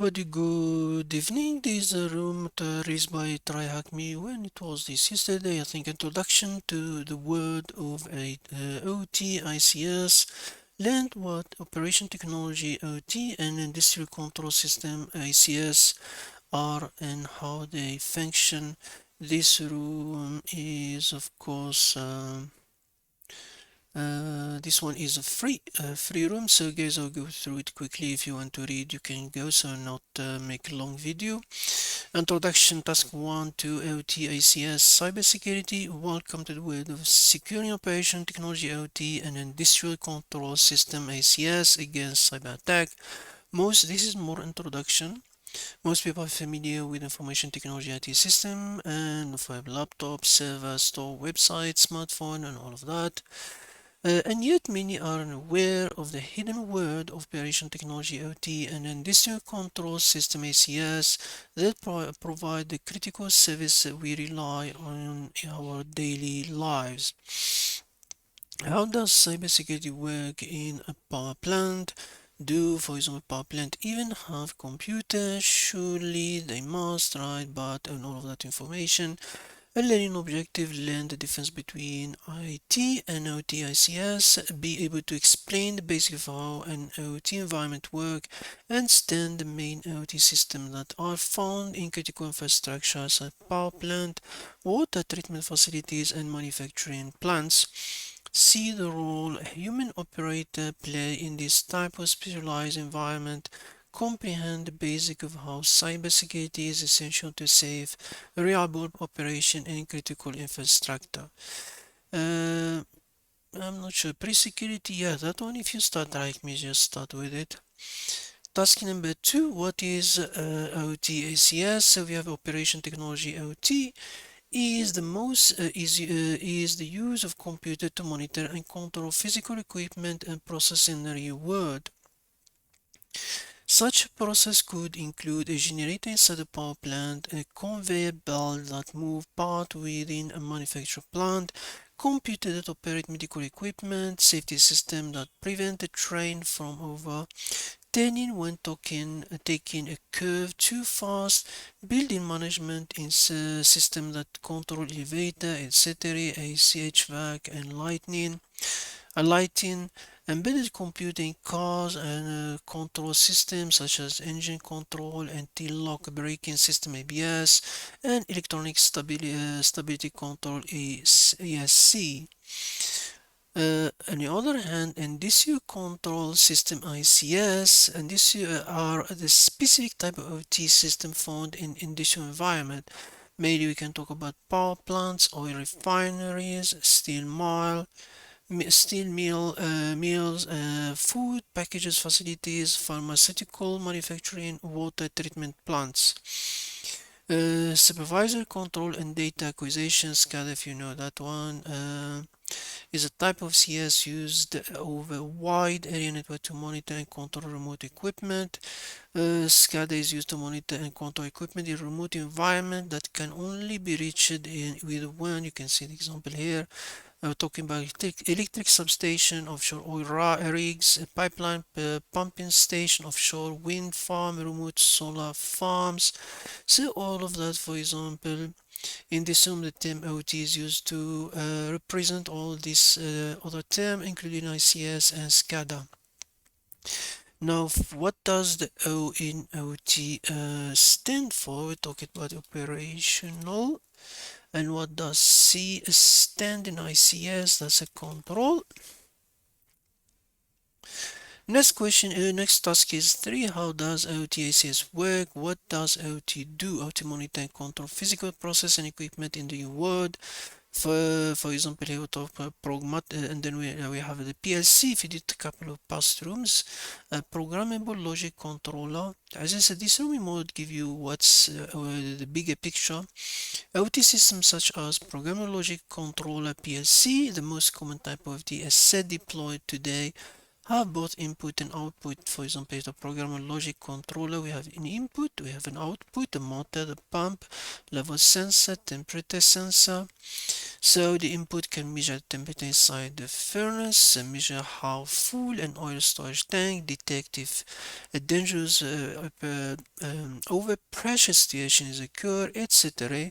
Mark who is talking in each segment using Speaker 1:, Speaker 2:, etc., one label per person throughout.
Speaker 1: everybody, good evening. This is a room raised by TryHackMe. When it was this yesterday, I think introduction to the word of OT, ICS, learned what operation technology OT and industrial control system ICS are and how they function. This room is, of course, this one is a free room, so guys, I'll go through it quickly. If you want to read, you can go, so not make a long video. Introduction, task 1 to OT ICS cybersecurity. Welcome to the world of securing operation technology OT and industrial control system ICS against cyber attack. This is more introduction. Most people are familiar with information technology IT system and for laptop, server, store, website, smartphone, and all of that. And yet many are unaware of the hidden world of operation technology OT and industrial control system ACS that provide the critical service that we rely on in our daily lives. How does cybersecurity work in a power plant? Do, for example, power plant even have computers? Surely they must, right? But and all of that information. A learning objective, learn the difference between IT and OT ICS, be able to explain the basics of how an OT environment work, understand the main OT systems that are found in critical infrastructure such as power plant, water treatment facilities, and manufacturing plants. See the role a human operator play in this type of specialized environment, comprehend the basic of how cybersecurity is essential to safe, reliable operation in critical infrastructure. Uh, I'm not sure. Pre-security, yeah, that one, if you start like me, just start with it. Task number 2, what is OT ACS? So we have operation technology OT is the most is the use of computer to monitor and control physical equipment and process in the real world. Such a process could include a generator inside a power plant, a conveyor belt that move part within a manufacturing plant, computer that operate medical equipment, safety system that prevent a train from overturning when taking a curve too fast, building management in system that control elevator, etc., AC, HVAC, and lighting, embedded computing, cars and control systems such as engine control, anti-lock braking system ABS, and electronic stability control ESC. On the other hand, industrial control system ICS, and these are the specific type of OT system found in industrial environment. Maybe we can talk about power plants, oil refineries, mills, food packages facilities, pharmaceutical manufacturing, water treatment plants. Supervisor control and data acquisition, SCADA, if you know that one, is a type of CS used over a wide area network to monitor and control remote equipment. SCADA is used to monitor and control equipment in remote environment that can only be reached with one. You can see the example here. We're talking about electric substation, offshore oil rigs, pipeline pumping station, offshore wind farm, remote solar farms. So all of that, for example, in this room, the term OT is used to represent all these other terms, including ICS and SCADA. Now, what does the O in OT stand for? We're talking about operational. And what does C stand in ICS? That's a control. Next question, next task is 3. How does OT ICS work? What does OT do? OT monitor and control physical process and equipment in the world. For example, here we talk about and then we have the PLC. If you did a couple of past rooms, a programmable logic controller. As I said, this room mode give you what's the bigger picture. OT systems such as programmable logic controller PLC, the most common type of the set deployed today, have both input and output. For example, the programmable logic controller, we have an input, we have an output, the motor, the pump, level sensor, temperature sensor. So the input can measure temperature inside the furnace, measure how full an oil storage tank, detect if a dangerous overpressure situation is occur, etc.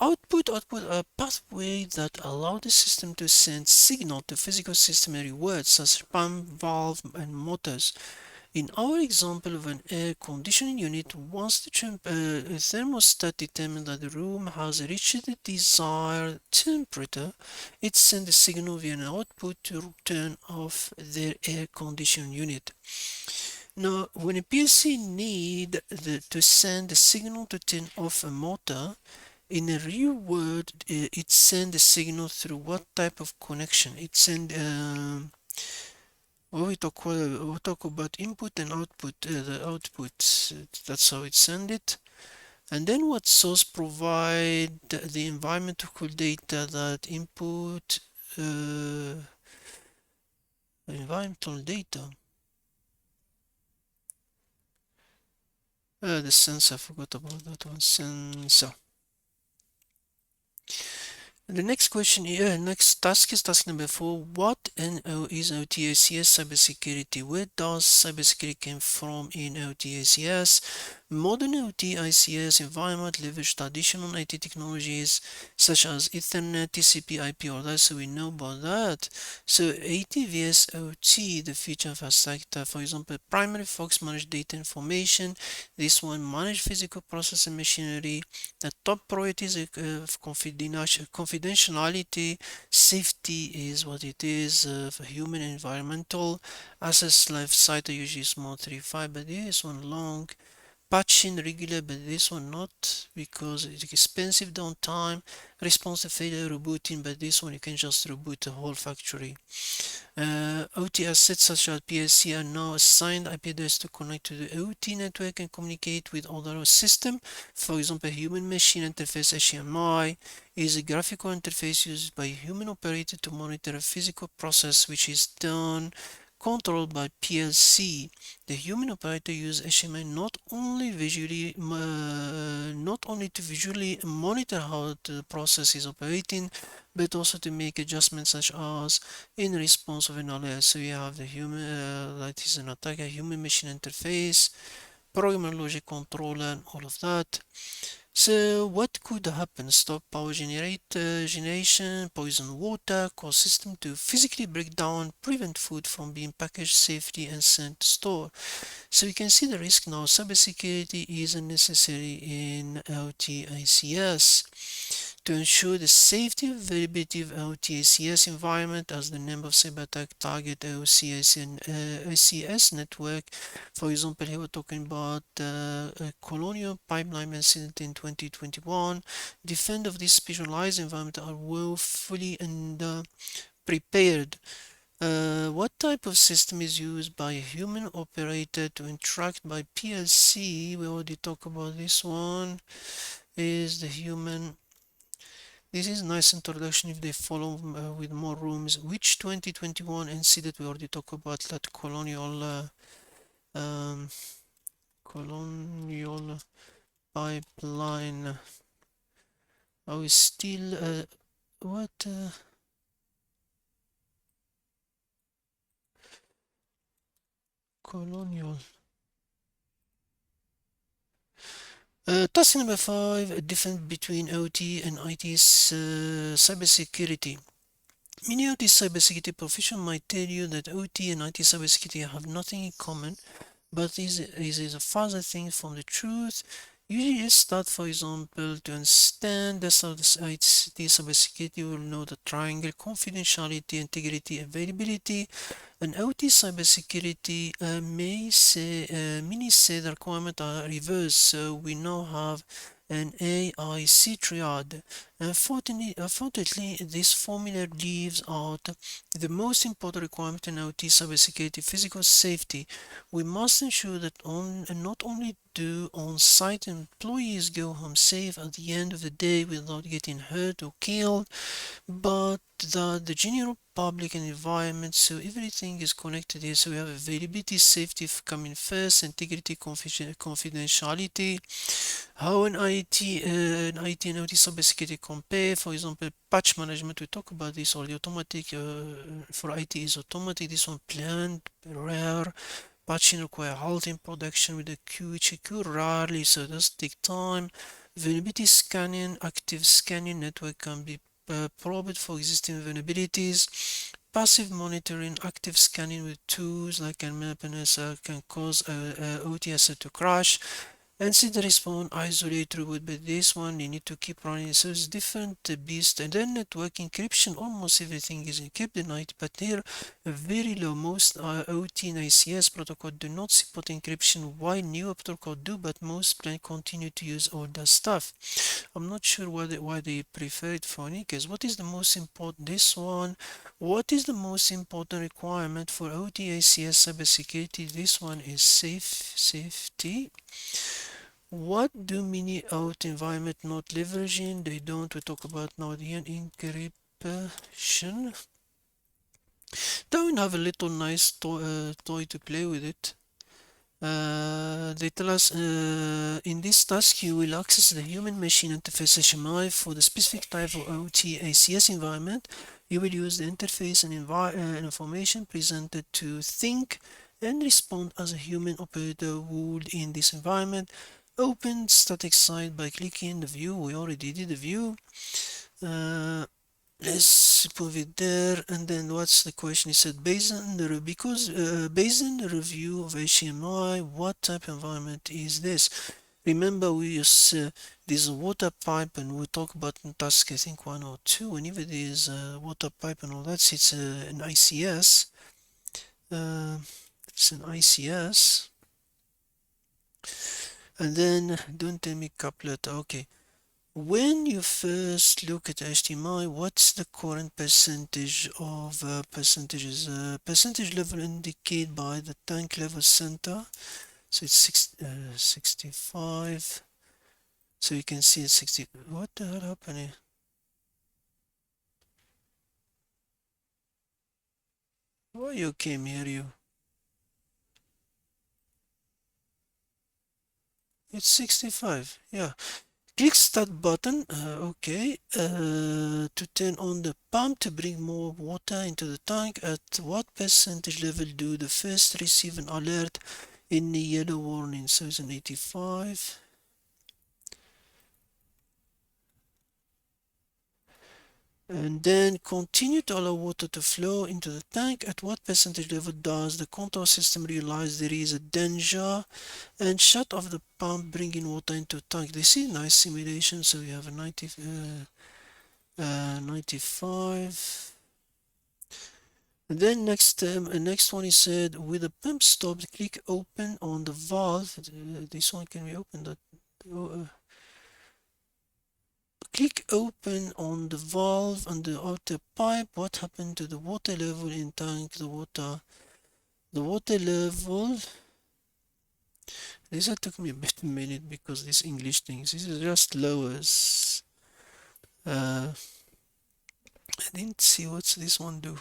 Speaker 1: Output are pathway that allow the system to send signal to physical system and rewards such as pump, valve, and motors. In our example of an air conditioning unit, once the thermostat determines that the room has reached the desired temperature, it sends a signal via an output to turn off their air conditioning unit. Now, when a PLC to send a signal to turn off a motor, in a real world, it sends a signal through what type of connection? It send well, we talk about input and output. The output, that's how it send it. And then what source provide the environmental data that input environmental data. The sensor, I forgot about that one. Sensor. The next question here, next task is task number 4. What is OT/ICS cybersecurity? Where does cybersecurity come from in OT/ICS? Modern OT/ICS environment leverage traditional IT technologies such as Ethernet, TCP/IP, or that, so we know about that. So ATVS OT, the future infrastructure, for example, primary focus manage data information. This one manage physical processing machinery. The top priorities of confidentiality, safety is what it is, for human environmental, access life cycle usually small 3.5, but this one long, patching regular, but this one not because it's expensive downtime, response to failure rebooting, but this one you can just reboot the whole factory. OT assets such as PLC are now assigned IP address to connect to the OT network and communicate with other systems. For example, human machine interface HMI is a graphical interface used by a human operator to monitor a physical process which is done controlled by PLC. The human operator uses HMI not only to visually monitor how the process is operating, but also to make adjustments such as in response of an alert. So you have the human, that is an attack, a human machine interface, programmer logic controller, and all of that. So what could happen? Stop power generation, poison water, cause system to physically break down, prevent food from being packaged safely and sent to store. So you can see the risk now. Cybersecurity is necessary in LTICS to ensure the safety and availability of LTICS environment as the number of cyber attack target LCS and ICS network. For example, here we're talking about a colonial pipeline incident in 2021. Defend of this specialized environment are fully and prepared. What type of system is used by a human operator to interact by PLC? We already talked about this one. Is the human. This is a nice introduction if they follow with more rooms. Which 2021 incident we already talked about that um, colonial pipeline. I was still what colonial. Task number 5, a difference between OT and IT's cybersecurity. Many OT cybersecurity professionals might tell you that OT and IT cybersecurity have nothing in common, but this is a further thing from the truth. Usually you start, for example, to understand the IT cybersecurity will know the triangle confidentiality, integrity, availability. An OT cybersecurity many say the requirements are reversed, so we now have an AIC triad. Unfortunately, this formula leaves out the most important requirement in OT cybersecurity: physical safety. We must ensure that not only do on-site employees go home safe at the end of the day without getting hurt or killed, but the general public and environment, so everything is connected here. So we have availability, safety coming first, integrity, confidentiality. How an IT and OT cybersecurity compare. For example, patch management. We talk about this already. Automatic for IT is automatic. This one planned, rare. Patching require halt in production with a queue, which occur rarely, so it does take time. Vulnerability scanning, active scanning network can be probed for existing vulnerabilities. Passive monitoring, active scanning with tools like Nmap and SR can cause OT asset to crash. Incident response, isolate root, but this one you need to keep running. So it's different beast. And then network encryption, almost everything is encrypted night, but here very low. Most OT and ICS protocol do not support encryption, while newer protocol do, but most plan continue to use older stuff. I'm not sure why they prefer it for any case. What is the most important? This one. What is the most important requirement for OT ICS cybersecurity? This one is safety. What do many out environment not leveraging? They don't. We talk about now the encryption. Don't have a little nice toy to play with it. They tell us in this task you will access the human machine interface HMI for the specific type of OT ACS environment. You will use the interface and information presented to think and respond as a human operator would in this environment. Open static site by clicking the view. We already did the view. Let's move it there. And then what's the question? It said based on the based on the review of HMI, what type of environment is this? Remember, we use this water pipe, and we'll talk about in task I think 1 or 2. Whenever there's a water pipe and all that, it's an ICS. It's an ICS. And then don't tell me couplet. Okay. When you first look at HDMI, what's the current percentage of percentages? Percentage level indicated by the tank level center. So it's 65. So you can see it's 60. What the hell happened here? Why you came here, you? It's 65. Yeah. Click start button, okay, to turn on the pump to bring more water into the tank. At what percentage level do the first receive an alert in the yellow warning? So it's an 85. And then continue to allow water to flow into the tank. At what percentage level does the control system realize there is a danger and shut off the pump, bringing water into tank? They see nice simulation. So we have a 95. And then next one is said with the pump stopped, click open on the valve. This one can be opened. Click open on the valve on the outer pipe. What happened to the water level in tank? The water level. This took me a bit minute because these English things. This is just lowers. I didn't see what's this one do.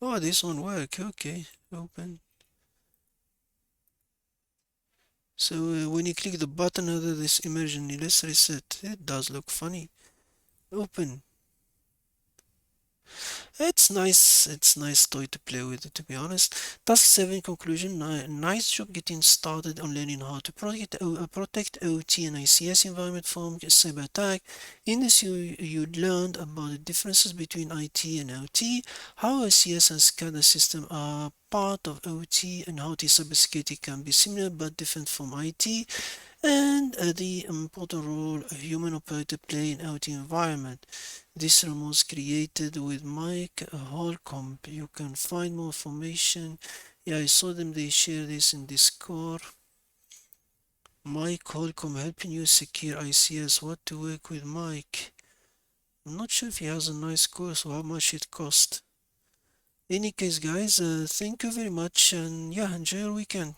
Speaker 1: Oh, this one work. Okay, open. So when you click the button under this immersion, let's reset. It does look funny. Open. It's nice toy to play with, to be honest. Task 7 conclusion. Nice job getting started on learning how to protect OT and ICS environment from cyber attack. In this you learned about the differences between IT and OT, how ICS and SCADA system are part of OT, and how the cybersecurity can be similar but different from IT, and the important role a human operator play in OT environment. This room was created with Mike Holcomb. You can find more information. Yeah, I saw them, they share this in Discord. Mike Holcomb helping you secure ICS. What to work with Mike? I'm not sure if he has a nice course or how much it cost. Any case, guys, thank you very much, and yeah, enjoy your weekend.